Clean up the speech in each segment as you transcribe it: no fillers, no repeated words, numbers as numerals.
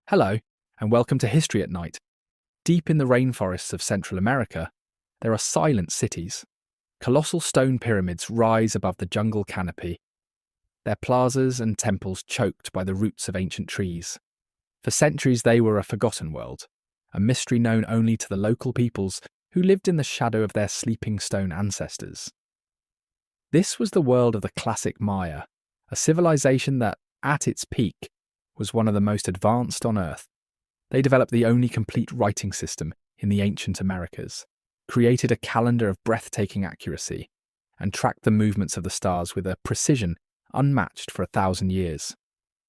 Hello, and welcome to History at Night. Deep in the rainforests of Central America, there are silent cities. Colossal stone pyramids rise above the jungle canopy, their plazas and temples choked by the roots of ancient trees. For centuries they were a forgotten world, a mystery known only to the local peoples who lived in the shadow of their sleeping stone ancestors. This was the world of the classic Maya, a civilization that, at its peak, was one of the most advanced on Earth. They developed the only complete writing system in the ancient Americas, created a calendar of breathtaking accuracy, and tracked the movements of the stars with a precision unmatched for 1,000 years.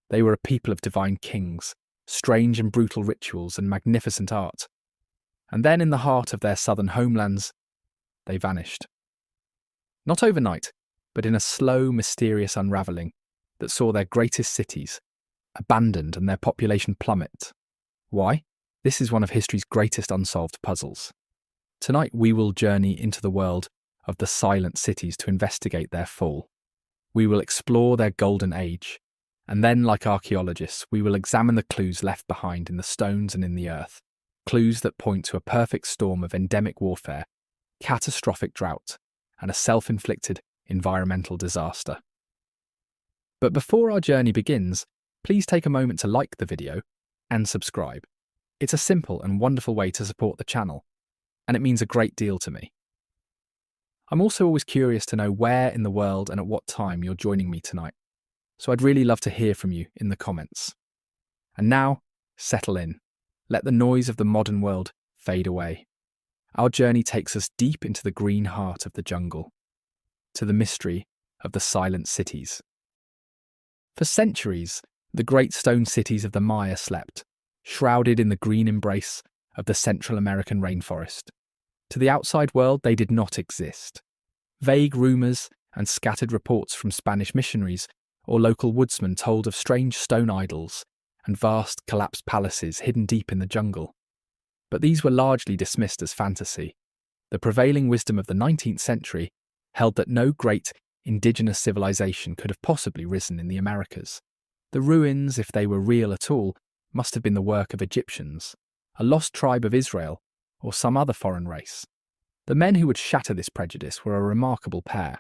They were a people of divine kings, strange and brutal rituals, and magnificent art. And then in the heart of their southern homelands, they vanished. Not overnight, but in a slow, mysterious unravelling that saw their greatest cities abandoned and their population plummet. Why? This is one of history's greatest unsolved puzzles. Tonight we will journey into the world of the silent cities to investigate their fall. We will explore their golden age, and then, like archaeologists, we will examine the clues left behind in the stones and in the earth, clues that point to a perfect storm of endemic warfare, catastrophic drought, and a self-inflicted environmental disaster. But before our journey begins, please take a moment to like the video and subscribe. It's a simple and wonderful way to support the channel, and it means a great deal to me. I'm also always curious to know where in the world and at what time you're joining me tonight, so I'd really love to hear from you in the comments. And now, settle in. Let the noise of the modern world fade away. Our journey takes us deep into the green heart of the jungle, to the mystery of the silent cities. For centuries, the great stone cities of the Maya slept, shrouded in the green embrace of the Central American rainforest. To the outside world, they did not exist. Vague rumours and scattered reports from Spanish missionaries or local woodsmen told of strange stone idols and vast collapsed palaces hidden deep in the jungle. But these were largely dismissed as fantasy. The prevailing wisdom of the 19th century held that no great indigenous civilization could have possibly risen in the Americas. The ruins, if they were real at all, must have been the work of Egyptians, a lost tribe of Israel, or some other foreign race. The men who would shatter this prejudice were a remarkable pair.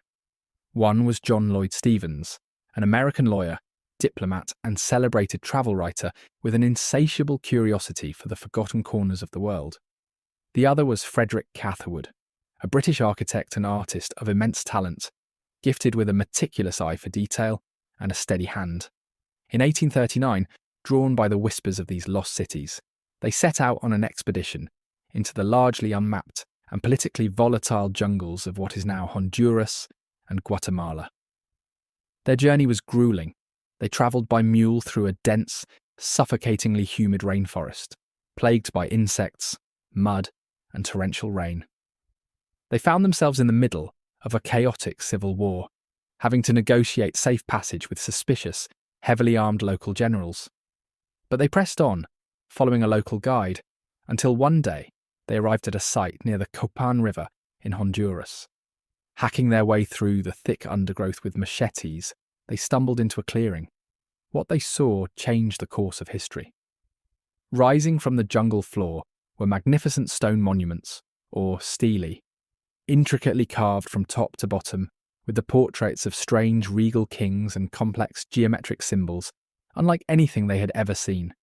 One was John Lloyd Stevens, an American lawyer, diplomat, and celebrated travel writer with an insatiable curiosity for the forgotten corners of the world. The other was Frederick Catherwood, a British architect and artist of immense talent, gifted with a meticulous eye for detail and a steady hand. In 1839, drawn by the whispers of these lost cities, they set out on an expedition into the largely unmapped and politically volatile jungles of what is now Honduras and Guatemala. Their journey was grueling. They travelled by mule through a dense, suffocatingly humid rainforest, plagued by insects, mud, and torrential rain. They found themselves in the middle of a chaotic civil war, having to negotiate safe passage with suspicious, heavily armed local generals. But they pressed on, following a local guide, until one day they arrived at a site near the Copan River in Honduras. Hacking their way through the thick undergrowth with machetes, they stumbled into a clearing. What they saw changed the course of history. Rising from the jungle floor were magnificent stone monuments, or stelae, intricately carved from top to bottom, with the portraits of strange regal kings and complex geometric symbols, unlike anything they had ever seen.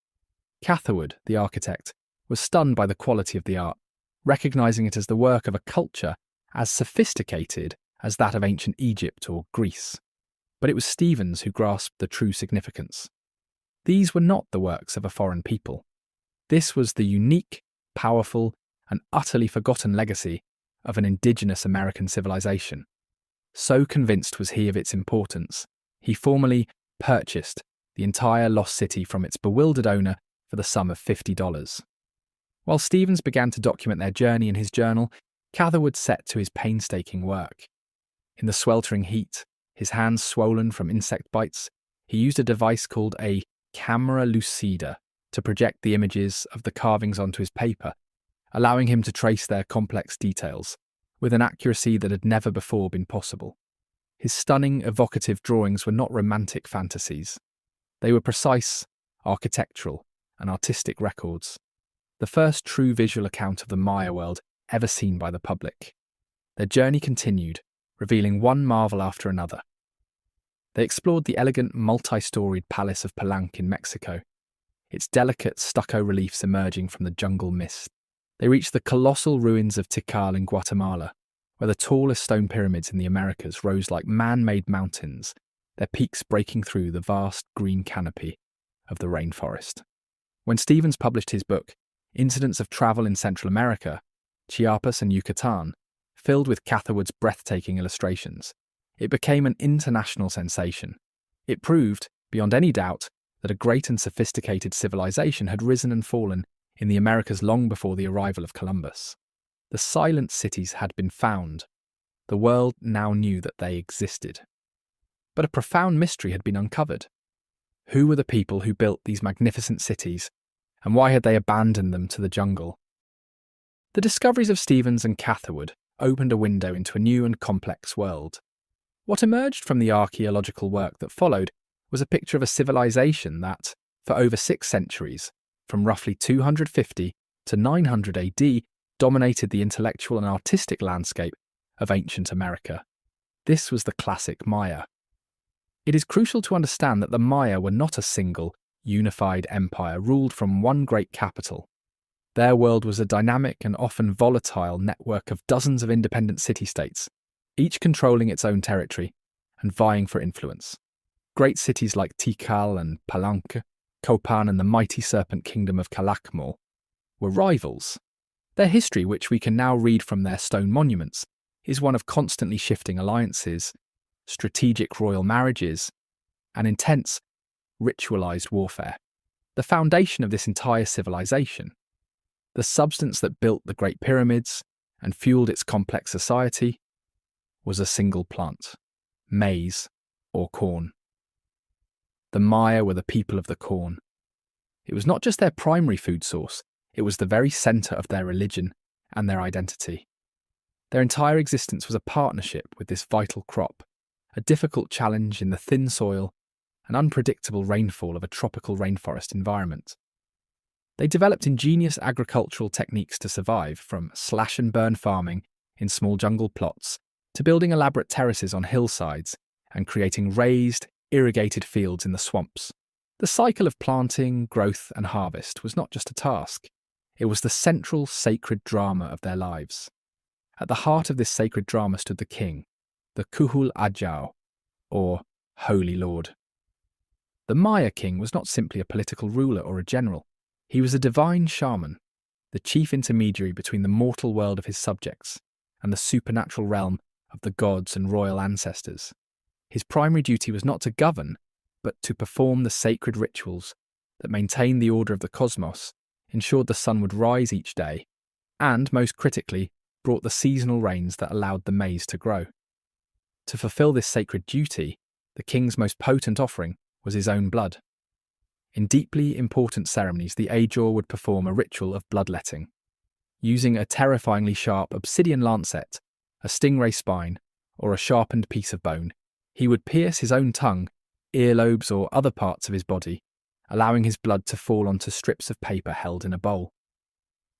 Catherwood, the architect, was stunned by the quality of the art, recognising it as the work of a culture as sophisticated as that of ancient Egypt or Greece. But it was Stevens who grasped the true significance. These were not the works of a foreign people. This was the unique, powerful, and utterly forgotten legacy of an indigenous American civilization. So convinced was he of its importance, he formally purchased the entire lost city from its bewildered owner for the sum of $50. While Stevens began to document their journey in his journal, Catherwood set to his painstaking work. In the sweltering heat, his hands swollen from insect bites, he used a device called a camera lucida to project the images of the carvings onto his paper, allowing him to trace their complex details with an accuracy that had never before been possible. His stunning, evocative drawings were not romantic fantasies. They were precise, architectural, and artistic records, the first true visual account of the Maya world ever seen by the public. Their journey continued, revealing one marvel after another. They explored the elegant, multi-storied palace of Palenque in Mexico, its delicate stucco reliefs emerging from the jungle mist. They reached the colossal ruins of Tikal in Guatemala, where the tallest stone pyramids in the Americas rose like man-made mountains, their peaks breaking through the vast green canopy of the rainforest. When Stevens published his book, Incidents of Travel in Central America, Chiapas and Yucatan, filled with Catherwood's breathtaking illustrations, it became an international sensation. It proved, beyond any doubt, that a great and sophisticated civilization had risen and fallen in the Americas long before the arrival of Columbus. The silent cities had been found. The world now knew that they existed. But a profound mystery had been uncovered. Who were the people who built these magnificent cities, and why had they abandoned them to the jungle? The discoveries of Stevens and Catherwood opened a window into a new and complex world. What emerged from the archaeological work that followed was a picture of a civilization that, for over 6 centuries, from roughly 250 to 900 AD, dominated the intellectual and artistic landscape of ancient America. This was the classic Maya. It is crucial to understand that the Maya were not a single, unified empire ruled from one great capital. Their world was a dynamic and often volatile network of dozens of independent city-states, each controlling its own territory and vying for influence. Great cities like Tikal and Palenque, Copan and the mighty serpent kingdom of Calakmul were rivals. Their history, which we can now read from their stone monuments, is one of constantly shifting alliances, strategic royal marriages, and intense, ritualized warfare. The foundation of this entire civilization, the substance that built the Great Pyramids and fueled its complex society, was a single plant, maize or corn. The Maya were the people of the corn. It was not just their primary food source, it was the very centre of their religion and their identity. Their entire existence was a partnership with this vital crop, a difficult challenge in the thin soil and unpredictable rainfall of a tropical rainforest environment. They developed ingenious agricultural techniques to survive, from slash-and-burn farming in small jungle plots to building elaborate terraces on hillsides and creating raised, irrigated fields in the swamps. The cycle of planting, growth and harvest was not just a task. It was the central sacred drama of their lives. At the heart of this sacred drama stood the king, the Kuhul Ajau, or Holy Lord. The Maya king was not simply a political ruler or a general. He was a divine shaman, the chief intermediary between the mortal world of his subjects and the supernatural realm of the gods and royal ancestors. His primary duty was not to govern, but to perform the sacred rituals that maintained the order of the cosmos, ensured the sun would rise each day, and, most critically, brought the seasonal rains that allowed the maize to grow. To fulfill this sacred duty, the king's most potent offering was his own blood. In deeply important ceremonies, the Ajor would perform a ritual of bloodletting. Using a terrifyingly sharp obsidian lancet, a stingray spine, or a sharpened piece of bone, he would pierce his own tongue, earlobes or other parts of his body, allowing his blood to fall onto strips of paper held in a bowl.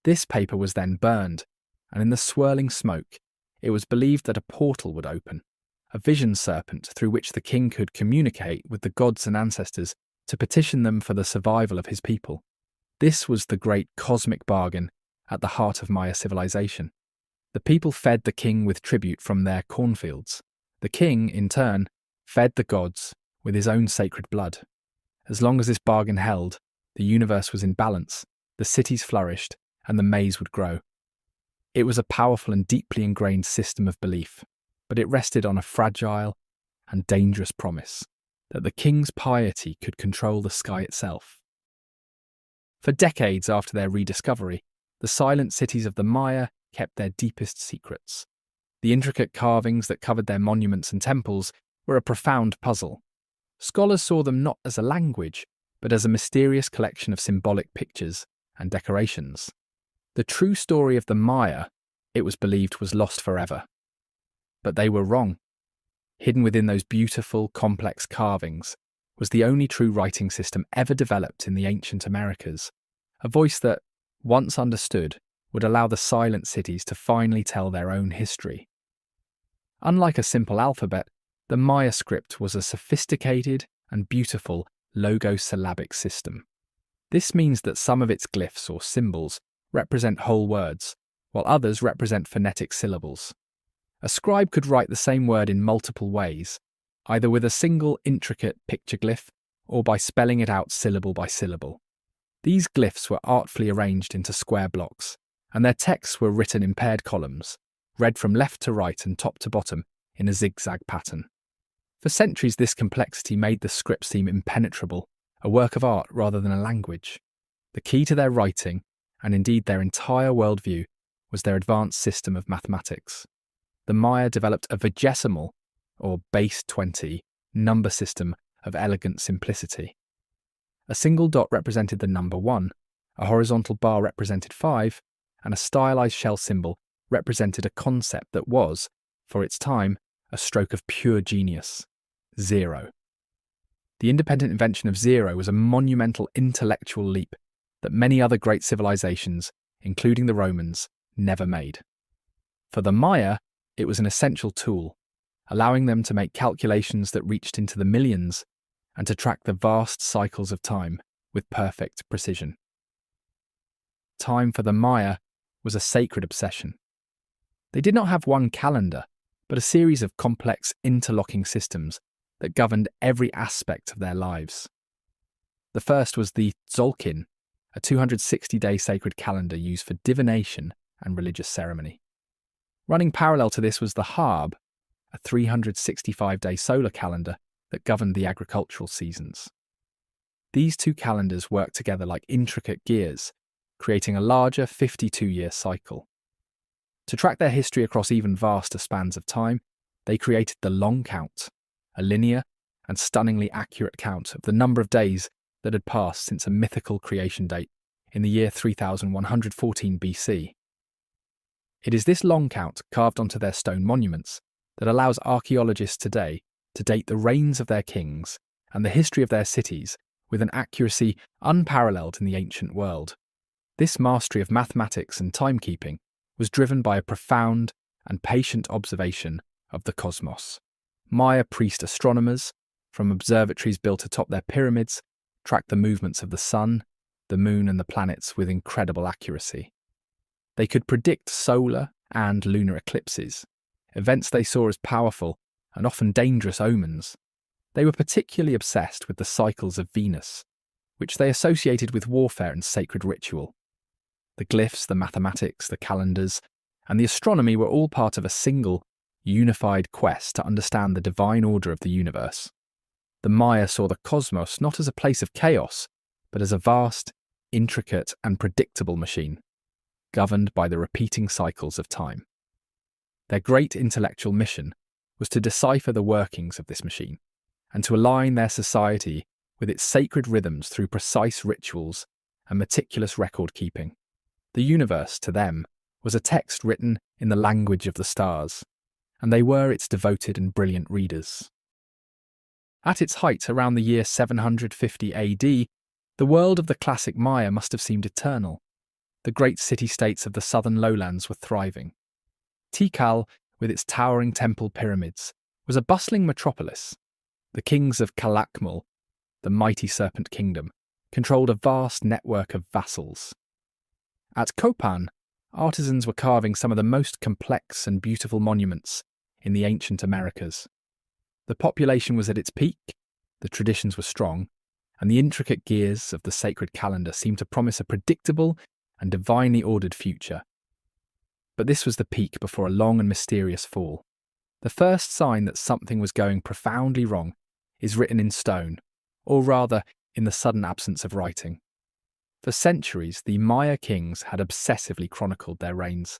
This paper was then burned, and in the swirling smoke, it was believed that a portal would open, a vision serpent through which the king could communicate with the gods and ancestors to petition them for the survival of his people. This was the great cosmic bargain at the heart of Maya civilization. The people fed the king with tribute from their cornfields. The king, in turn, fed the gods with his own sacred blood. As long as this bargain held, the universe was in balance, the cities flourished, and the maize would grow. It was a powerful and deeply ingrained system of belief, but it rested on a fragile and dangerous promise that the king's piety could control the sky itself. For decades after their rediscovery, the silent cities of the Maya kept their deepest secrets. The intricate carvings that covered their monuments and temples were a profound puzzle. Scholars saw them not as a language, but as a mysterious collection of symbolic pictures and decorations. The true story of the Maya, it was believed, was lost forever. But they were wrong. Hidden within those beautiful, complex carvings was the only true writing system ever developed in the ancient Americas. a voice that, once understood, would allow the silent cities to finally tell their own history. Unlike a simple alphabet, the Maya script was a sophisticated and beautiful logosyllabic system. This means that some of its glyphs or symbols represent whole words, while others represent phonetic syllables. A scribe could write the same word in multiple ways, either with a single intricate picture glyph or by spelling it out syllable by syllable. These glyphs were artfully arranged into square blocks, and their texts were written in paired columns, read from left to right and top to bottom in a zigzag pattern. For centuries, this complexity made the script seem impenetrable, a work of art rather than a language. The key to their writing, and indeed their entire worldview, was their advanced system of mathematics. The Maya developed a vigesimal, or base 20, number system of elegant simplicity. A single dot represented the number 1, a horizontal bar represented 5, and a stylized shell symbol represented a concept that was, for its time, a stroke of pure genius: 0. The independent invention of 0 was a monumental intellectual leap that many other great civilizations, including the Romans, never made. For the Maya, it was an essential tool, allowing them to make calculations that reached into the millions and to track the vast cycles of time with perfect precision. Time for the Maya was a sacred obsession. They did not have one calendar, but a series of complex interlocking systems that governed every aspect of their lives. The first was the Tzolk'in, a 260-day sacred calendar used for divination and religious ceremony. Running parallel to this was the Harb, a 365-day solar calendar that governed the agricultural seasons. These two calendars worked together like intricate gears, creating a larger 52-year cycle. To track their history across even vaster spans of time, they created the long count, a linear and stunningly accurate count of the number of days that had passed since a mythical creation date in the year 3114 BC. It is this long count carved onto their stone monuments that allows archaeologists today to date the reigns of their kings and the history of their cities with an accuracy unparalleled in the ancient world. This mastery of mathematics and timekeeping was driven by a profound and patient observation of the cosmos. Maya priest astronomers, from observatories built atop their pyramids, tracked the movements of the sun, the moon, and the planets with incredible accuracy. They could predict solar and lunar eclipses, events they saw as powerful and often dangerous omens. They were particularly obsessed with the cycles of Venus, which they associated with warfare and sacred ritual. The glyphs, the mathematics, the calendars, and the astronomy were all part of a single, unified quest to understand the divine order of the universe. The Maya saw the cosmos not as a place of chaos, but as a vast, intricate, and predictable machine, governed by the repeating cycles of time. Their great intellectual mission was to decipher the workings of this machine and to align their society with its sacred rhythms through precise rituals and meticulous record-keeping. The universe, to them, was a text written in the language of the stars, and they were its devoted and brilliant readers. At its height around the year 750 AD, the world of the classic Maya must have seemed eternal. The great city-states of the southern lowlands were thriving. Tikal, with its towering temple pyramids, was a bustling metropolis. The kings of Calakmul, the mighty serpent kingdom, controlled a vast network of vassals. At Copan, artisans were carving some of the most complex and beautiful monuments in the ancient Americas. The population was at its peak, the traditions were strong, and the intricate gears of the sacred calendar seemed to promise a predictable and divinely ordered future. But this was the peak before a long and mysterious fall. The first sign that something was going profoundly wrong is written in stone, or rather, in the sudden absence of writing. For centuries, the Maya kings had obsessively chronicled their reigns,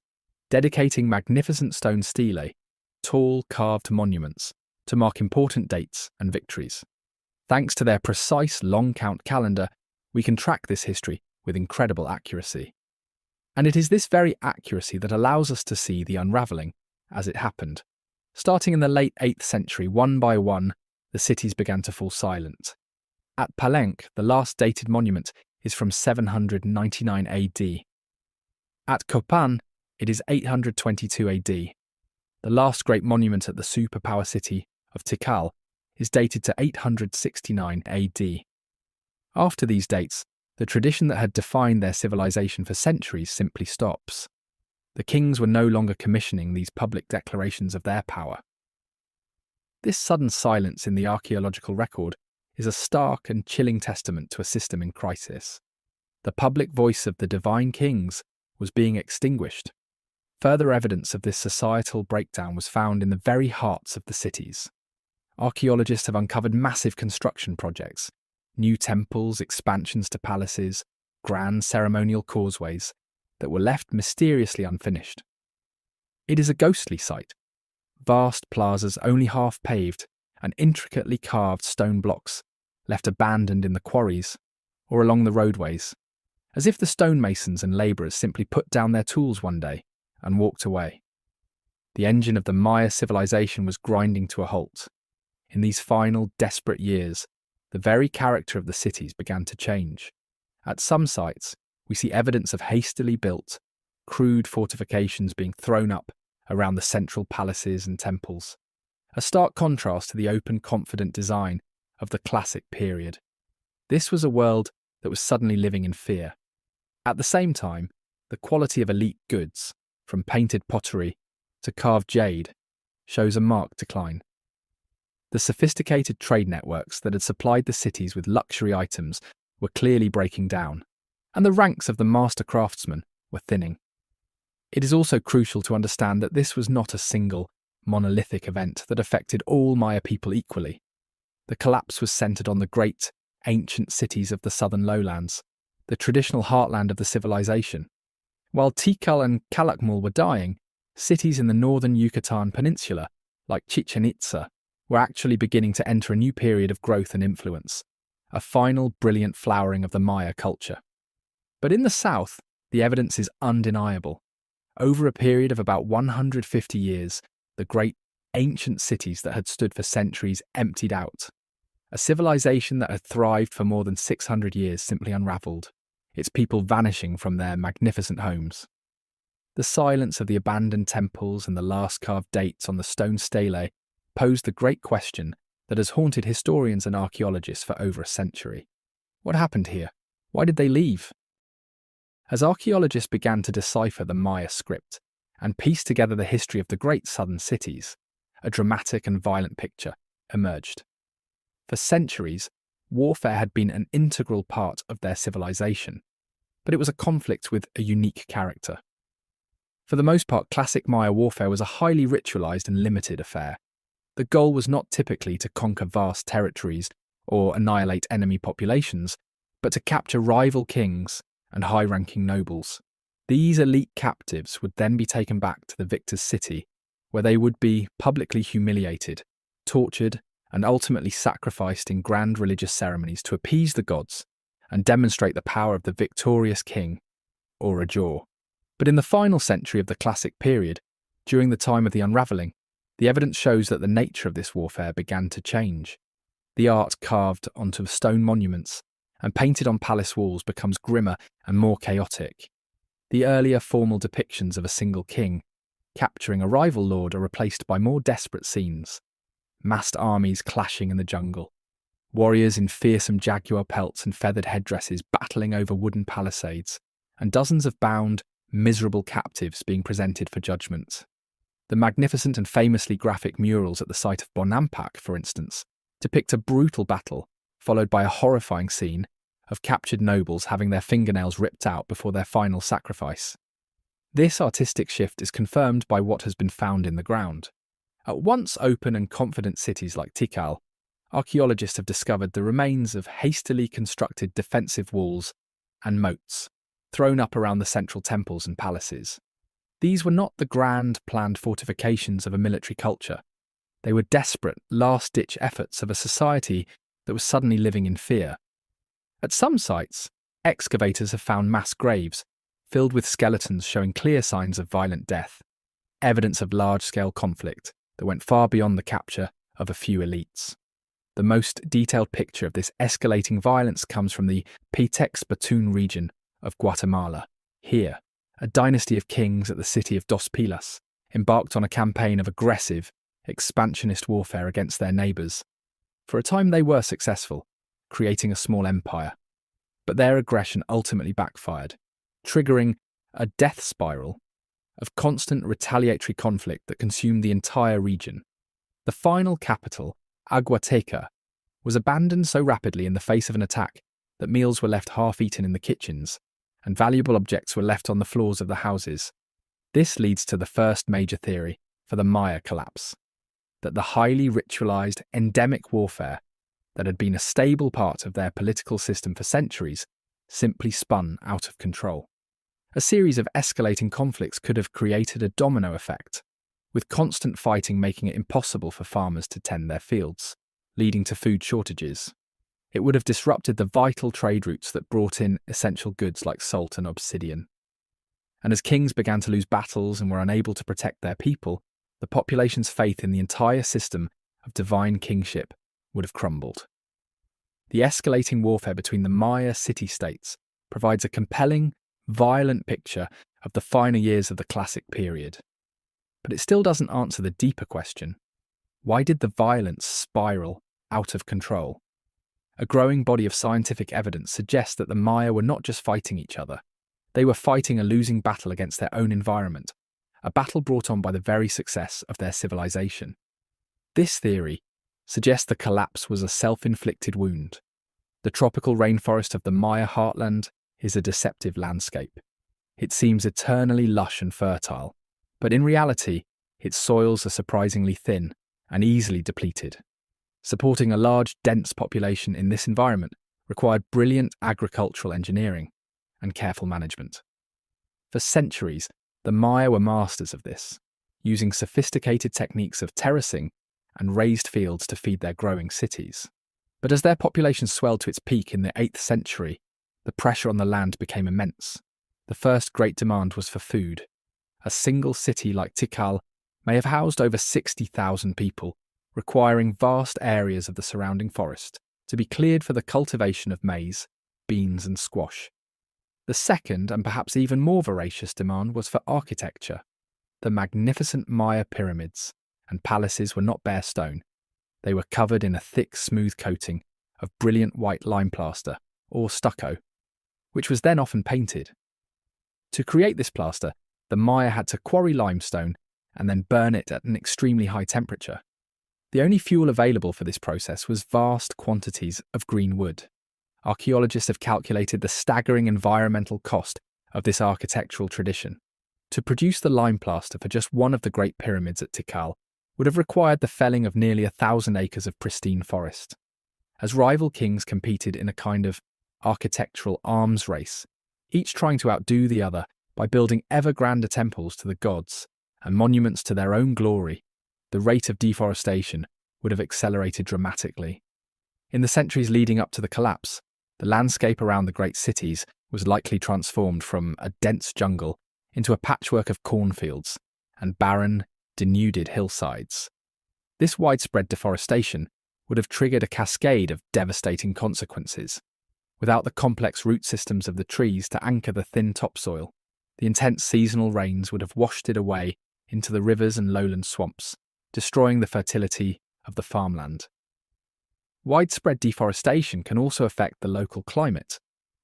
dedicating magnificent stone stelae, tall carved monuments, to mark important dates and victories. Thanks to their precise long-count calendar, we can track this history with incredible accuracy. And it is this very accuracy that allows us to see the unravelling as it happened. Starting in the late 8th century, one by one, the cities began to fall silent. At Palenque, the last dated monument is from 799 AD. At Copan, it is 822 AD. The last great monument at the superpower city of Tikal is dated to 869 AD. After these dates, the tradition that had defined their civilization for centuries simply stops. The kings were no longer commissioning these public declarations of their power. This sudden silence in the archaeological record is a stark and chilling testament to a system in crisis. The public voice of the divine kings was being extinguished. Further evidence of this societal breakdown was found in the very hearts of the cities. Archaeologists have uncovered massive construction projects, new temples, expansions to palaces, grand ceremonial causeways that were left mysteriously unfinished. It is a ghostly sight. Vast plazas only half paved and intricately carved stone blocks left abandoned in the quarries or along the roadways, as if the stonemasons and labourers simply put down their tools one day and walked away. The engine of the Maya civilization was grinding to a halt. In these final, desperate years, the very character of the cities began to change. At some sites, we see evidence of hastily built, crude fortifications being thrown up around the central palaces and temples, a stark contrast to the open, confident design of the classic period. This was a world that was suddenly living in fear. At the same time, the quality of elite goods, from painted pottery to carved jade, shows a marked decline. The sophisticated trade networks that had supplied the cities with luxury items were clearly breaking down, and the ranks of the master craftsmen were thinning. It is also crucial to understand that this was not a single, monolithic event that affected all Maya people equally. The collapse was centered on the great, ancient cities of the southern lowlands, the traditional heartland of the civilization. While Tikal and Calakmul were dying, cities in the northern Yucatan Peninsula, like Chichen Itza, were actually beginning to enter a new period of growth and influence, a final brilliant flowering of the Maya culture. But in the south, the evidence is undeniable. Over a period of about 150 years, the great ancient cities that had stood for centuries emptied out. A civilization that had thrived for more than 600 years simply unraveled, its people vanishing from their magnificent homes. The silence of the abandoned temples and the last carved dates on the stone stelae posed the great question that has haunted historians and archaeologists for over a century. What happened here? Why did they leave? As archaeologists began to decipher the Maya script and piece together the history of the great southern cities, a dramatic and violent picture emerged. For centuries, warfare had been an integral part of their civilization, but it was a conflict with a unique character. For the most part, classic Maya warfare was a highly ritualized and limited affair. The goal was not typically to conquer vast territories or annihilate enemy populations, but to capture rival kings and high-ranking nobles. These elite captives would then be taken back to the victor's city, where they would be publicly humiliated, tortured, and ultimately sacrificed in grand religious ceremonies to appease the gods and demonstrate the power of the victorious king, or a jaw. But in the final century of the classic period, during the time of the unravelling, the evidence shows that the nature of this warfare began to change. The art carved onto stone monuments and painted on palace walls becomes grimmer and more chaotic. The earlier formal depictions of a single king capturing a rival lord are replaced by more desperate scenes. Massed armies clashing in the jungle, warriors in fearsome jaguar pelts and feathered headdresses battling over wooden palisades, and dozens of bound, miserable captives being presented for judgment. The magnificent and famously graphic murals at the site of Bonampak, for instance, depict a brutal battle, followed by a horrifying scene of captured nobles having their fingernails ripped out before their final sacrifice. This artistic shift is confirmed by what has been found in the ground. At once open and confident cities like Tikal, archaeologists have discovered the remains of hastily constructed defensive walls and moats thrown up around the central temples and palaces. These were not the grand, planned fortifications of a military culture. They were desperate, last-ditch efforts of a society that was suddenly living in fear. At some sites, excavators have found mass graves filled with skeletons showing clear signs of violent death, evidence of large-scale conflict that went far beyond the capture of a few elites. The most detailed picture of this escalating violence comes from the Pitex-Batún region of Guatemala. Here, a dynasty of kings at the city of Dos Pilas embarked on a campaign of aggressive, expansionist warfare against their neighbours. For a time they were successful, creating a small empire. But their aggression ultimately backfired, triggering a death spiral of constant retaliatory conflict that consumed the entire region. The final capital, Aguateca, was abandoned so rapidly in the face of an attack that meals were left half-eaten in the kitchens, and valuable objects were left on the floors of the houses. This leads to the first major theory for the Maya collapse, that the highly ritualized endemic warfare that had been a stable part of their political system for centuries simply spun out of control. A series of escalating conflicts could have created a domino effect, with constant fighting making it impossible for farmers to tend their fields, leading to food shortages. It would have disrupted the vital trade routes that brought in essential goods like salt and obsidian. And as kings began to lose battles and were unable to protect their people, the population's faith in the entire system of divine kingship would have crumbled. The escalating warfare between the Maya city-states provides a compelling, violent picture of the final years of the classic period. But it still doesn't answer the deeper question: why did the violence spiral out of control? A growing body of scientific evidence suggests that the Maya were not just fighting each other. They were fighting a losing battle against their own environment, a battle brought on by the very success of their civilization. This theory suggests the collapse was a self-inflicted wound. The tropical rainforest of the Maya heartland is a deceptive landscape. It seems eternally lush and fertile, but in reality, its soils are surprisingly thin and easily depleted. Supporting a large, dense population in this environment required brilliant agricultural engineering and careful management. For centuries, the Maya were masters of this, using sophisticated techniques of terracing and raised fields to feed their growing cities. But as their population swelled to its peak in the 8th century, the pressure on the land became immense. The first great demand was for food. A single city like Tikal may have housed over 60,000 people, requiring vast areas of the surrounding forest to be cleared for the cultivation of maize, beans and squash. The second, and perhaps even more voracious demand was for architecture. The magnificent Maya pyramids and palaces were not bare stone. They were covered in a thick, smooth coating of brilliant white lime plaster, or stucco, which was then often painted. To create this plaster, the Maya had to quarry limestone and then burn it at an extremely high temperature. The only fuel available for this process was vast quantities of green wood. Archaeologists have calculated the staggering environmental cost of this architectural tradition. To produce the lime plaster for just one of the great pyramids at Tikal would have required the felling of nearly 1,000 acres of pristine forest. As rival kings competed in a kind of architectural arms race, each trying to outdo the other by building ever grander temples to the gods and monuments to their own glory, the rate of deforestation would have accelerated dramatically. In the centuries leading up to the collapse, the landscape around the great cities was likely transformed from a dense jungle into a patchwork of cornfields and barren, denuded hillsides. This widespread deforestation would have triggered a cascade of devastating consequences. Without the complex root systems of the trees to anchor the thin topsoil, the intense seasonal rains would have washed it away into the rivers and lowland swamps, destroying the fertility of the farmland. Widespread deforestation can also affect the local climate,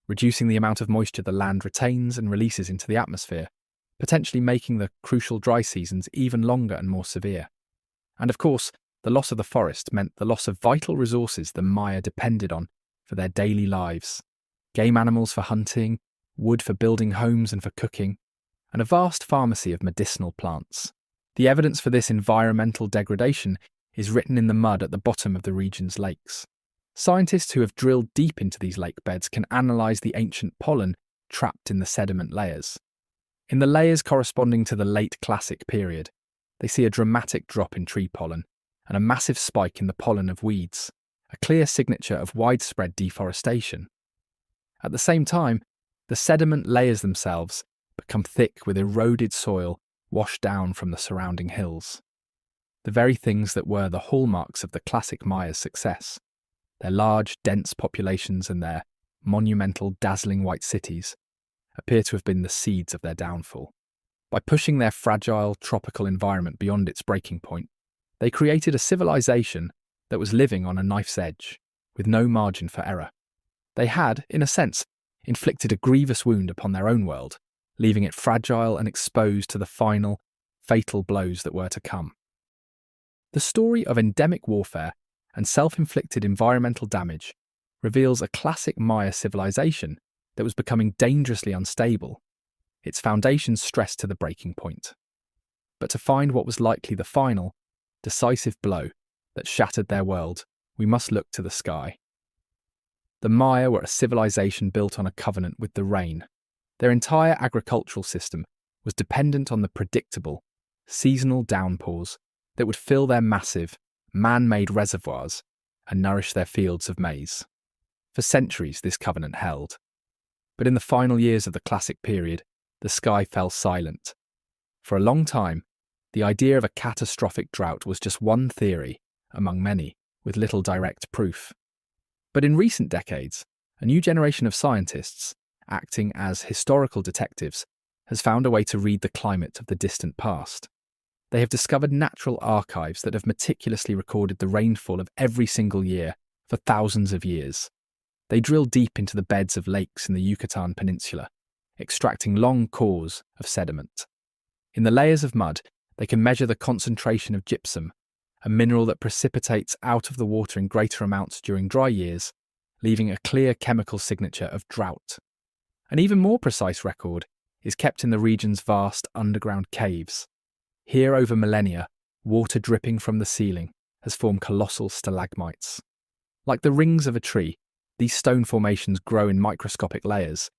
reducing the amount of moisture the land retains and releases into the atmosphere, potentially making the crucial dry seasons even longer and more severe. And of course, the loss of the forest meant the loss of vital resources the Maya depended on for their daily lives: game animals for hunting, wood for building homes and for cooking, and a vast pharmacy of medicinal plants. The evidence for this environmental degradation is written in the mud at the bottom of the region's lakes. Scientists who have drilled deep into these lake beds can analyse the ancient pollen trapped in the sediment layers. In the layers corresponding to the late Classic period, they see a dramatic drop in tree pollen and a massive spike in the pollen of weeds, a clear signature of widespread deforestation. At the same time, the sediment layers themselves become thick with eroded soil washed down from the surrounding hills. the very things that were the hallmarks of the classic Maya's success. Their large, dense populations and their monumental, dazzling white cities appear to have been the seeds of their downfall. By pushing their fragile, tropical environment beyond its breaking point, they created a civilization that was living on a knife's edge, with no margin for error. They had, in a sense, inflicted a grievous wound upon their own world, leaving it fragile and exposed to the final, fatal blows that were to come. The story of endemic warfare and self-inflicted environmental damage reveals a classic Maya civilization that was becoming dangerously unstable, its foundations stressed to the breaking point. But to find what was likely the final, decisive blow that shattered their world, we must look to the sky. The Maya were a civilization built on a covenant with the rain. Their entire agricultural system was dependent on the predictable, seasonal downpours that would fill their massive, man-made reservoirs and nourish their fields of maize. For centuries, this covenant held. But in the final years of the classic period, the sky fell silent. For a long time, the idea of a catastrophic drought was just one theory among many, with little direct proof. But in recent decades, a new generation of scientists, acting as historical detectives, has found a way to read the climate of the distant past. They have discovered natural archives that have meticulously recorded the rainfall of every single year for thousands of years. They drill deep into the beds of lakes in the Yucatan Peninsula, extracting long cores of sediment. In the layers of mud, they can measure the concentration of gypsum, a mineral that precipitates out of the water in greater amounts during dry years, leaving a clear chemical signature of drought. An even more precise record is kept in the region's vast underground caves. Here over millennia, water dripping from the ceiling has formed colossal stalagmites. Like the rings of a tree, these stone formations grow in microscopic layers,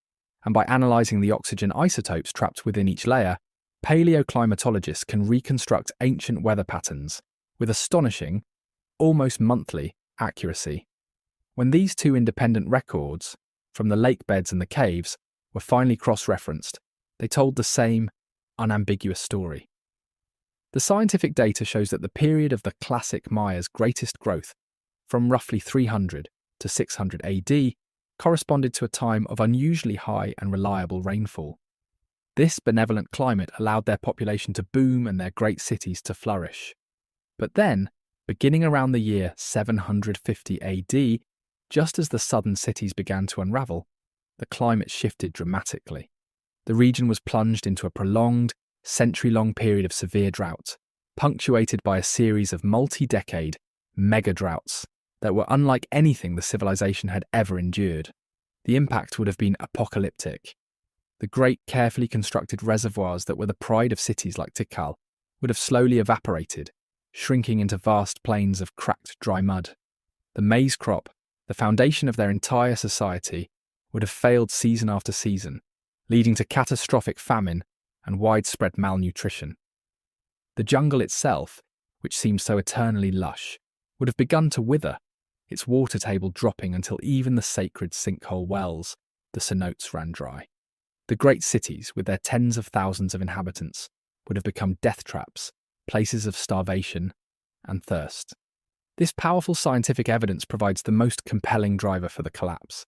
and by analysing the oxygen isotopes trapped within each layer, paleoclimatologists can reconstruct ancient weather patterns with astonishing, almost monthly, accuracy. When these two independent records, from the lake beds and the caves, were finally cross-referenced, they told the same, unambiguous story. The scientific data shows that the period of the classic Maya's greatest growth, from roughly 300 to 600 AD, corresponded to a time of unusually high and reliable rainfall. This benevolent climate allowed their population to boom and their great cities to flourish. But then, beginning around the year 750 AD, just as the southern cities began to unravel, the climate shifted dramatically. The region was plunged into a prolonged, century-long period of severe drought, punctuated by a series of multi-decade mega-droughts that were unlike anything the civilization had ever endured. The impact would have been apocalyptic. The great, carefully constructed reservoirs that were the pride of cities like Tikal would have slowly evaporated, shrinking into vast plains of cracked dry mud. The maize crop, the foundation of their entire society, would have failed season after season, leading to catastrophic famine and widespread malnutrition. The jungle itself, which seemed so eternally lush, would have begun to wither, its water table dropping until even the sacred sinkhole wells, the cenotes, ran dry. The great cities, with their tens of thousands of inhabitants, would have become death traps, places of starvation and thirst. This powerful scientific evidence provides the most compelling driver for the collapse.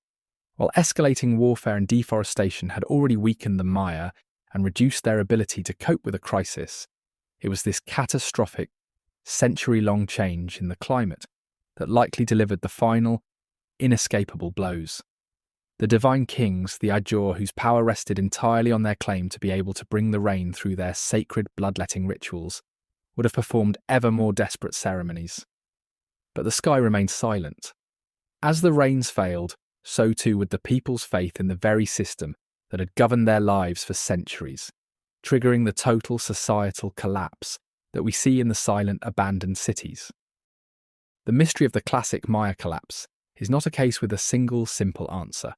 While escalating warfare and deforestation had already weakened the Maya and reduced their ability to cope with a crisis, it was this catastrophic, century-long change in the climate that likely delivered the final, inescapable blows. The divine kings, the Ajur, whose power rested entirely on their claim to be able to bring the rain through their sacred bloodletting rituals, would have performed ever more desperate ceremonies. But the sky remained silent. As the rains failed, so too would the people's faith in the very system that had governed their lives for centuries, triggering the total societal collapse that we see in the silent, abandoned cities. The mystery of the classic Maya collapse is not a case with a single, simple answer.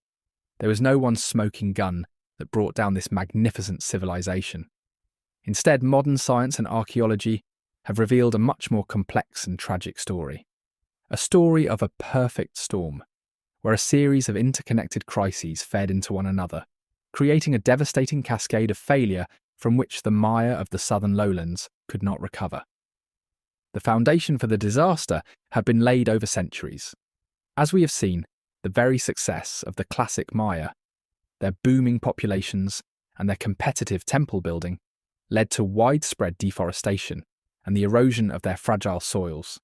There was no one smoking gun that brought down this magnificent civilization. Instead, modern science and archaeology have revealed a much more complex and tragic story. A story of a perfect storm, where a series of interconnected crises fed into one another, creating a devastating cascade of failure from which the Maya of the southern lowlands could not recover. The foundation for the disaster had been laid over centuries. As we have seen, the very success of the classic Maya, their booming populations and their competitive temple building, led to widespread deforestation and the erosion of their fragile soils.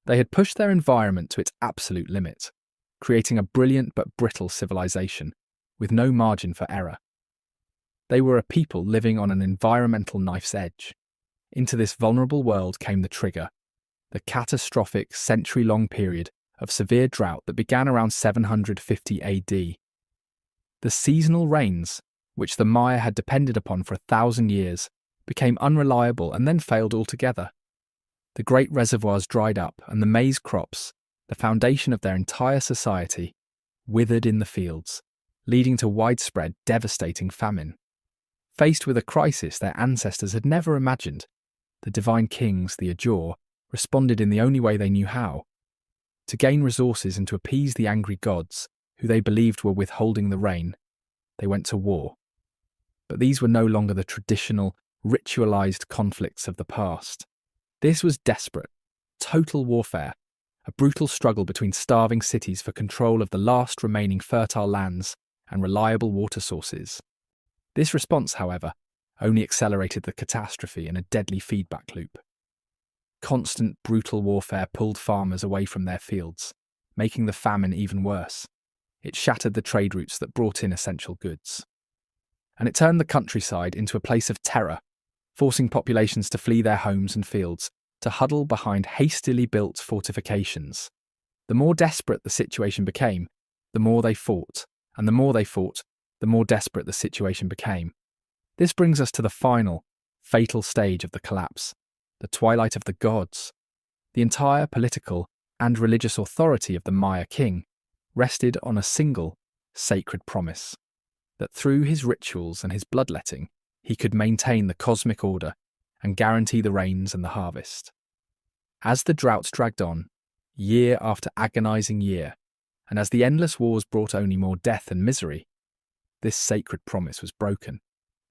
They had pushed their environment to its absolute limit, creating a brilliant but brittle civilization with no margin for error. They were a people living on an environmental knife's edge. Into this vulnerable world came the trigger, the catastrophic century-long period of severe drought that began around 750 AD. The seasonal rains, which the Maya had depended upon for 1,000 years, became unreliable and then failed altogether. The great reservoirs dried up and the maize crops, the foundation of their entire society, withered in the fields, leading to widespread, devastating famine. Faced with a crisis their ancestors had never imagined, the divine kings, the Ajur, responded in the only way they knew how. To gain resources and to appease the angry gods, who they believed were withholding the rain, they went to war. But these were no longer the traditional, ritualized conflicts of the past. This was desperate, total warfare, a brutal struggle between starving cities for control of the last remaining fertile lands and reliable water sources. This response, however, only accelerated the catastrophe in a deadly feedback loop. Constant, brutal warfare pulled farmers away from their fields, making the famine even worse. It shattered the trade routes that brought in essential goods. And it turned the countryside into a place of terror, forcing populations to flee their homes and fields, to huddle behind hastily built fortifications. The more desperate the situation became, the more they fought, and the more they fought, the more desperate the situation became. This brings us to the final, fatal stage of the collapse, the twilight of the gods. The entire political and religious authority of the Maya king rested on a single, sacred promise, that through his rituals and his bloodletting, he could maintain the cosmic order and guarantee the rains and the harvest. As the drought dragged on, year after agonizing year, and as the endless wars brought only more death and misery, this sacred promise was broken.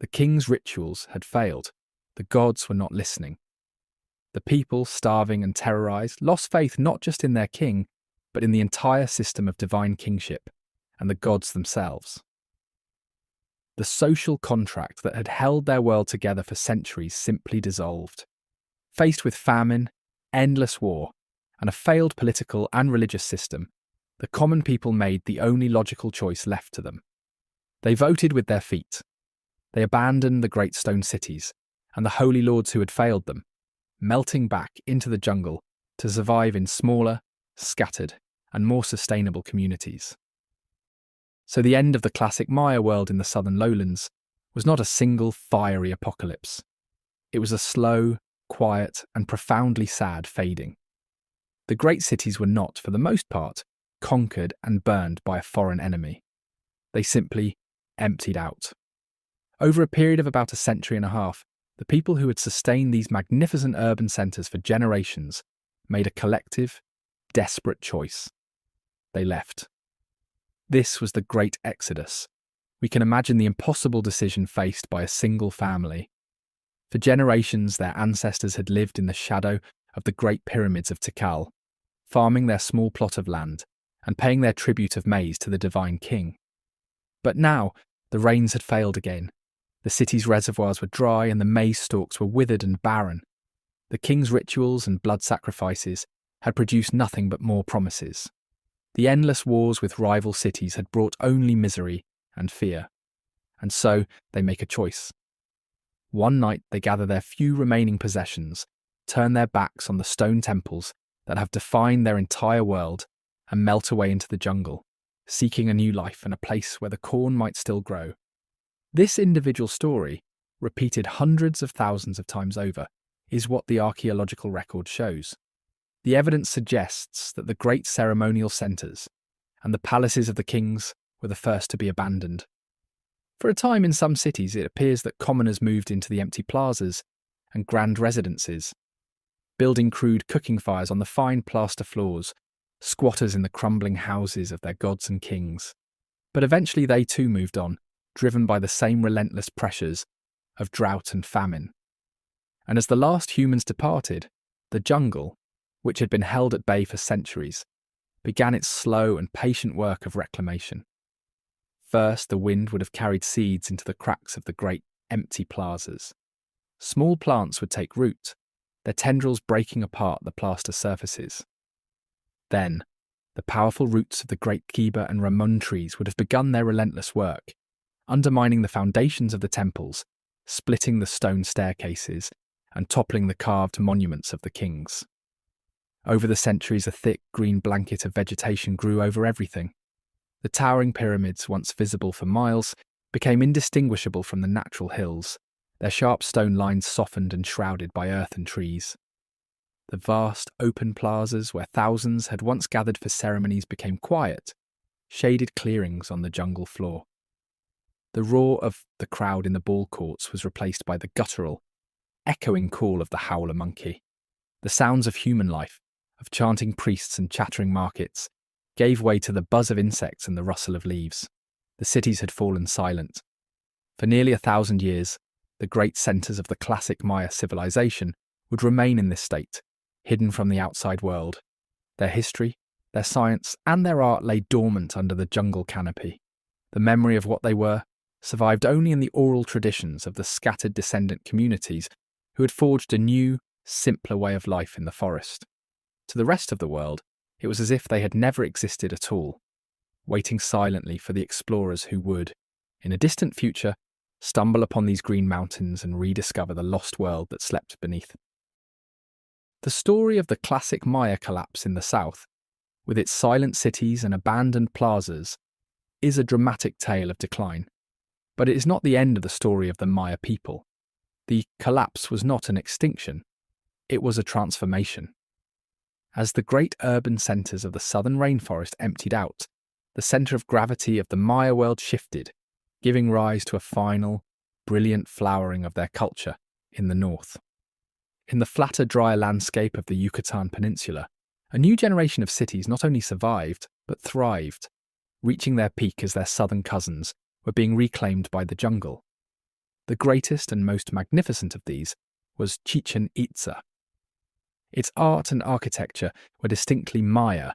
The king's rituals had failed. The gods were not listening. The people, starving and terrorized, lost faith not just in their king, but in the entire system of divine kingship and the gods themselves. The social contract that had held their world together for centuries simply dissolved. Faced with famine, endless war, and a failed political and religious system, the common people made the only logical choice left to them. They voted with their feet. They abandoned the great stone cities and the holy lords who had failed them, melting back into the jungle to survive in smaller, scattered, and more sustainable communities. So the end of the classic Maya world in the southern lowlands was not a single fiery apocalypse. It was a slow, quiet, and profoundly sad fading. The great cities were not, for the most part, conquered and burned by a foreign enemy. They simply emptied out. Over a period of about a century and a half, the people who had sustained these magnificent urban centres for generations made a collective, desperate choice. They left. This was the Great Exodus. We can imagine the impossible decision faced by a single family. For generations, their ancestors had lived in the shadow of the Great Pyramids of Tikal, farming their small plot of land and paying their tribute of maize to the divine king. But now, the rains had failed again. The city's reservoirs were dry and the maize stalks were withered and barren. The king's rituals and blood sacrifices had produced nothing but more promises. The endless wars with rival cities had brought only misery and fear. And so they make a choice. One night they gather their few remaining possessions, turn their backs on the stone temples that have defined their entire world, and melt away into the jungle, seeking a new life and a place where the corn might still grow. This individual story, repeated hundreds of thousands of times over, is what the archaeological record shows. The evidence suggests that the great ceremonial centres and the palaces of the kings were the first to be abandoned. For a time in some cities it appears that commoners moved into the empty plazas and grand residences, building crude cooking fires on the fine plaster floors, squatters in the crumbling houses of their gods and kings. But eventually they too moved on, driven by the same relentless pressures of drought and famine. And as the last humans departed, The jungle, which had been held at bay for centuries, began its slow and patient work of reclamation. First, the wind would have carried seeds into the cracks of the great empty plazas. Small plants would take root, their tendrils breaking apart the plaster surfaces. Then, the powerful roots of the great Kiba and Ramon trees would have begun their relentless work, undermining the foundations of the temples, splitting the stone staircases, and toppling the carved monuments of the kings. Over the centuries, a thick green blanket of vegetation grew over everything. The towering pyramids, once visible for miles, became indistinguishable from the natural hills, their sharp stone lines softened and shrouded by earth and trees. The vast open plazas where thousands had once gathered for ceremonies became quiet, shaded clearings on the jungle floor. The roar of the crowd in the ball courts was replaced by the guttural, echoing call of the howler monkey. The sounds of human life, of chanting priests and chattering markets, gave way to the buzz of insects and the rustle of leaves. The cities had fallen silent. For nearly 1,000 years, the great centres of the classic Maya civilization would remain in this state, hidden from the outside world. Their history, their science, and their art lay dormant under the jungle canopy. The memory of what they were survived only in the oral traditions of the scattered descendant communities who had forged a new, simpler way of life in the forest. To the rest of the world, it was as if they had never existed at all, waiting silently for the explorers who would, in a distant future, stumble upon these green mountains and rediscover the lost world that slept beneath. The story of the classic Maya collapse in the south, with its silent cities and abandoned plazas, is a dramatic tale of decline. But it is not the end of the story of the Maya people. The collapse was not an extinction, it was a transformation. As the great urban centres of the southern rainforest emptied out, the centre of gravity of the Maya world shifted, giving rise to a final, brilliant flowering of their culture in the north. In the flatter, drier landscape of the Yucatan Peninsula, a new generation of cities not only survived, but thrived, reaching their peak as their southern cousins were being reclaimed by the jungle. The greatest and most magnificent of these was Chichen Itza. Its art and architecture were distinctly Maya,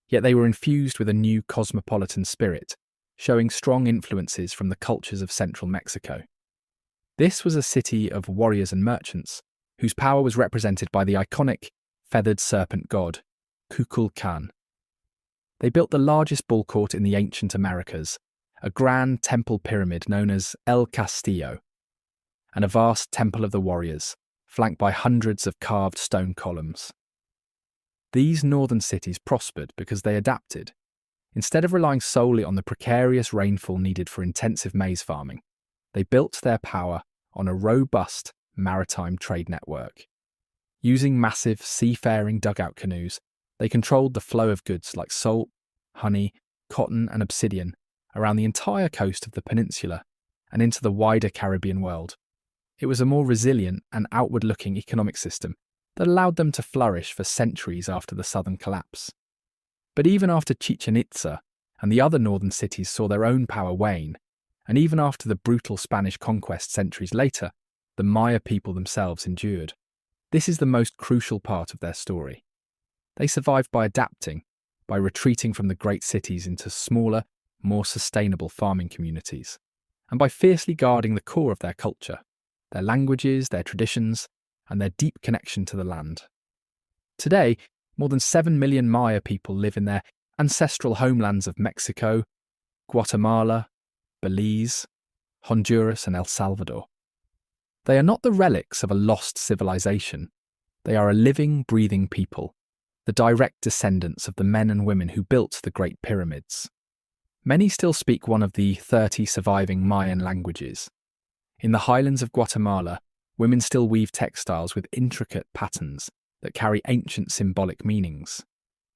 yet they were infused with a new cosmopolitan spirit, showing strong influences from the cultures of central Mexico. This was a city of warriors and merchants, whose power was represented by the iconic feathered serpent god, Kukulkan. They built the largest ball court in the ancient Americas, a grand temple pyramid known as El Castillo, and a vast temple of the warriors, flanked by hundreds of carved stone columns. These northern cities prospered because they adapted. Instead of relying solely on the precarious rainfall needed for intensive maize farming, they built their power on a robust maritime trade network. Using massive seafaring dugout canoes, they controlled the flow of goods like salt, honey, cotton, and obsidian around the entire coast of the peninsula and into the wider Caribbean world. It was a more resilient and outward-looking economic system that allowed them to flourish for centuries after the southern collapse. But even after Chichen Itza and the other northern cities saw their own power wane, and even after the brutal Spanish conquest centuries later, the Maya people themselves endured. This is the most crucial part of their story. They survived by adapting, by retreating from the great cities into smaller, more sustainable farming communities, and by fiercely guarding the core of their culture, their languages, their traditions, and their deep connection to the land. Today, more than 7 million Maya people live in their ancestral homelands of Mexico, Guatemala, Belize, Honduras, and El Salvador. They are not the relics of a lost civilization. They are a living, breathing people, the direct descendants of the men and women who built the Great Pyramids. Many still speak one of the 30 surviving Mayan languages. In the highlands of Guatemala, women still weave textiles with intricate patterns that carry ancient symbolic meanings.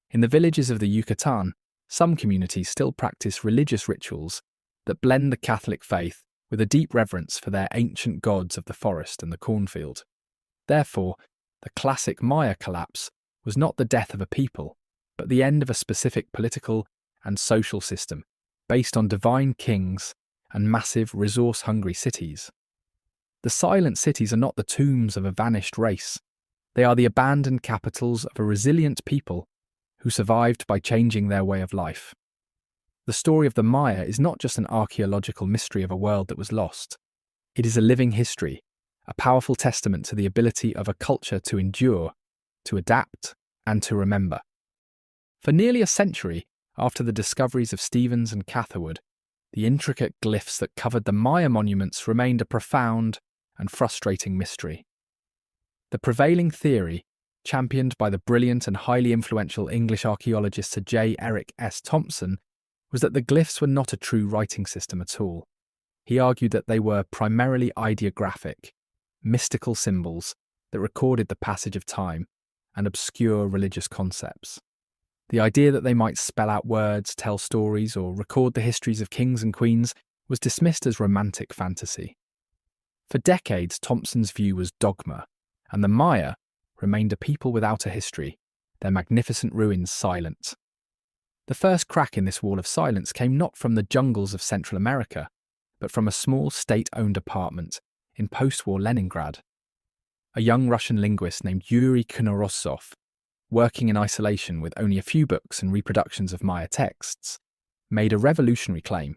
In the villages of the Yucatan, some communities still practice religious rituals that blend the Catholic faith with a deep reverence for their ancient gods of the forest and the cornfield. Therefore, the classic Maya collapse was not the death of a people, but the end of a specific political and social system based on divine kings and massive resource-hungry cities. The silent cities are not the tombs of a vanished race. They are the abandoned capitals of a resilient people who survived by changing their way of life. The story of the Maya is not just an archaeological mystery of a world that was lost. It is a living history, a powerful testament to the ability of a culture to endure, to adapt, and to remember. For nearly a century after the discoveries of Stevens and Catherwood, the intricate glyphs that covered the Maya monuments remained a profound and frustrating mystery. The prevailing theory, championed by the brilliant and highly influential English archaeologist Sir J. Eric S. Thompson, was that the glyphs were not a true writing system at all. He argued that they were primarily ideographic, mystical symbols that recorded the passage of time and obscure religious concepts. The idea that they might spell out words, tell stories, or record the histories of kings and queens was dismissed as romantic fantasy. For decades, Thompson's view was dogma, and the Maya remained a people without a history, their magnificent ruins silent. The first crack in this wall of silence came not from the jungles of Central America, but from a small state-owned apartment in post-war Leningrad. A young Russian linguist named Yuri Knorosov, working in isolation with only a few books and reproductions of Maya texts, made a revolutionary claim.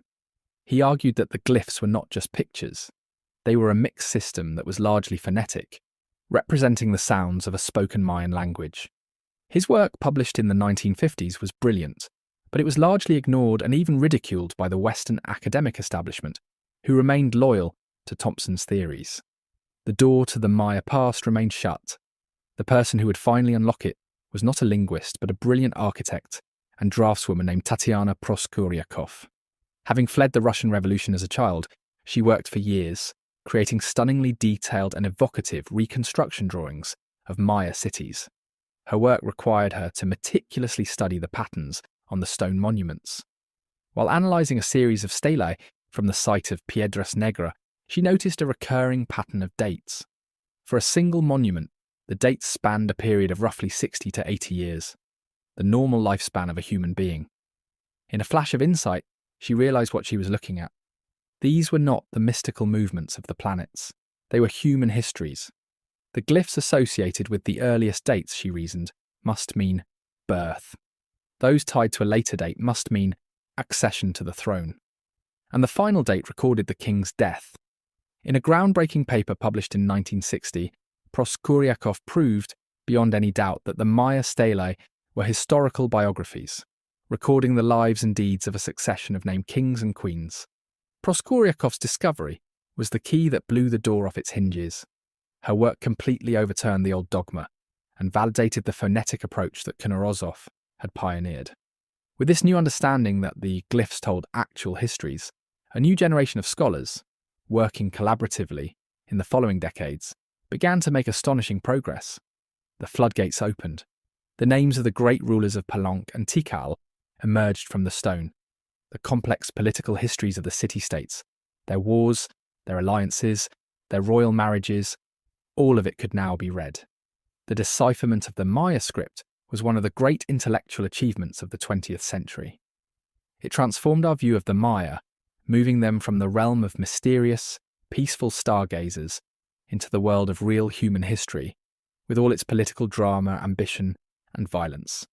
He argued that the glyphs were not just pictures. They were a mixed system that was largely phonetic, representing the sounds of a spoken Mayan language. His work, published in the 1950s, was brilliant, but it was largely ignored and even ridiculed by the Western academic establishment, who remained loyal to Thompson's theories. The door to the Maya past remained shut. The person who would finally unlock it was not a linguist, but a brilliant architect and draftswoman named Tatiana Proskuryakov. Having fled the Russian Revolution as a child, she worked for years, creating stunningly detailed and evocative reconstruction drawings of Maya cities. Her work required her to meticulously study the patterns on the stone monuments. While analysing a series of stelae from the site of Piedras Negras, she noticed a recurring pattern of dates. For a single monument, the dates spanned a period of roughly 60 to 80 years, the normal lifespan of a human being. In a flash of insight, she realised what she was looking at. These were not the mystical movements of the planets. They were human histories. The glyphs associated with the earliest dates, she reasoned, must mean birth. Those tied to a later date must mean accession to the throne. And the final date recorded the king's death. In a groundbreaking paper published in 1960, Proskuryakov proved, beyond any doubt, that the Maya stelae were historical biographies, recording the lives and deeds of a succession of named kings and queens. Proskuryakov's discovery was the key that blew the door off its hinges. Her work completely overturned the old dogma and validated the phonetic approach that Knorosov had pioneered. With this new understanding that the glyphs told actual histories, a new generation of scholars, working collaboratively in the following decades, began to make astonishing progress. The floodgates opened. The names of the great rulers of Palenque and Tikal emerged from the stone. The complex political histories of the city-states, their wars, their alliances, their royal marriages, all of it could now be read. The decipherment of the Maya script was one of the great intellectual achievements of the 20th century. It transformed our view of the Maya, moving them from the realm of mysterious, peaceful stargazers into the world of real human history, with all its political drama, ambition, and violence.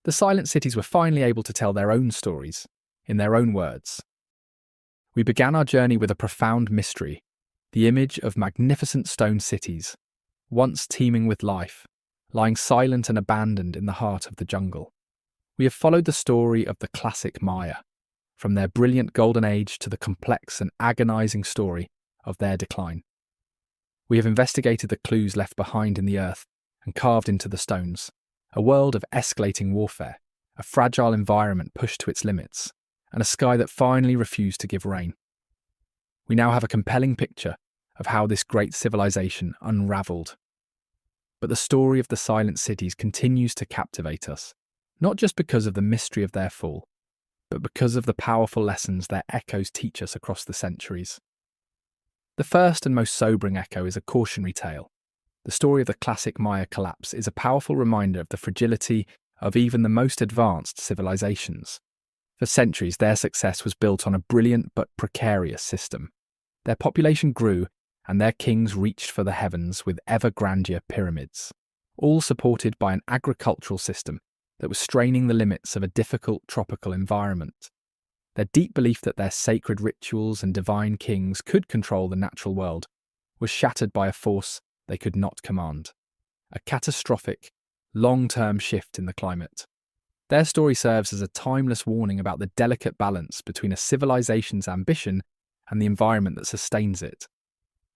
The silent cities were finally able to tell their own stories, in their own words. We began our journey with a profound mystery, the image of magnificent stone cities, once teeming with life, lying silent and abandoned in the heart of the jungle. We have followed the story of the classic Maya, from their brilliant golden age to the complex and agonizing story of their decline. We have investigated the clues left behind in the earth and carved into the stones, a world of escalating warfare, a fragile environment pushed to its limits, and a sky that finally refused to give rain. We now have a compelling picture of how this great civilization unraveled. But the story of the silent cities continues to captivate us, not just because of the mystery of their fall, but because of the powerful lessons their echoes teach us across the centuries. The first and most sobering echo is a cautionary tale. The story of the classic Maya collapse is a powerful reminder of the fragility of even the most advanced civilizations. For centuries, their success was built on a brilliant but precarious system. Their population grew and their kings reached for the heavens with ever grandeur pyramids, all supported by an agricultural system that was straining the limits of a difficult tropical environment. Their deep belief that their sacred rituals and divine kings could control the natural world was shattered by a force they could not command, a catastrophic, long-term shift in the climate. Their story serves as a timeless warning about the delicate balance between a civilization's ambition and the environment that sustains it.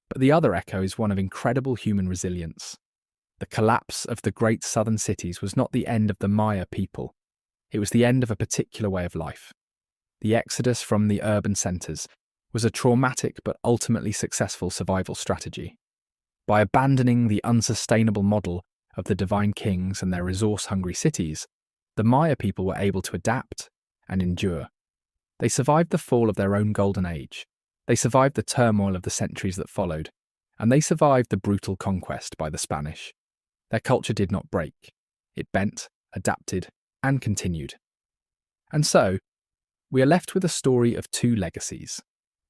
But the other echo is one of incredible human resilience. The collapse of the great southern cities was not the end of the Maya people. It was the end of a particular way of life. The exodus from the urban centres was a traumatic but ultimately successful survival strategy. By abandoning the unsustainable model of the divine kings and their resource-hungry cities, the Maya people were able to adapt and endure. They survived the fall of their own golden age. They survived the turmoil of the centuries that followed, and they survived the brutal conquest by the Spanish. Their culture did not break. It bent, adapted, and continued. And so, we are left with a story of two legacies.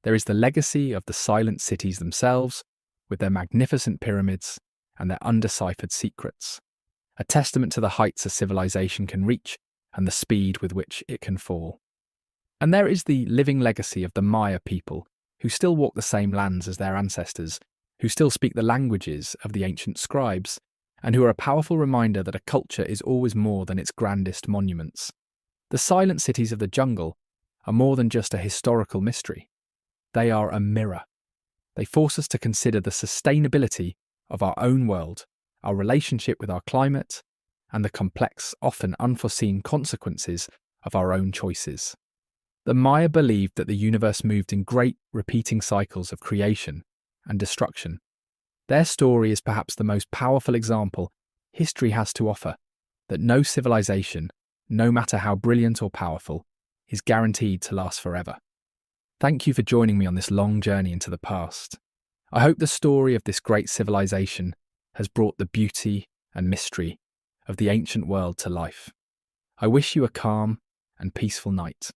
There is the legacy of the silent cities themselves, with their magnificent pyramids and their undeciphered secrets, a testament to the heights a civilization can reach and the speed with which it can fall. And there is the living legacy of the Maya people, who still walk the same lands as their ancestors, who still speak the languages of the ancient scribes, and who are a powerful reminder that a culture is always more than its grandest monuments. The silent cities of the jungle are more than just a historical mystery. They are a mirror. They force us to consider the sustainability of our own world, our relationship with our climate, and the complex, often unforeseen consequences of our own choices. The Maya believed that the universe moved in great, repeating cycles of creation and destruction. Their story is perhaps the most powerful example history has to offer, that no civilization, no matter how brilliant or powerful, is guaranteed to last forever. Thank you for joining me on this long journey into the past. I hope the story of this great civilization has brought the beauty and mystery of the ancient world to life. I wish you a calm and peaceful night.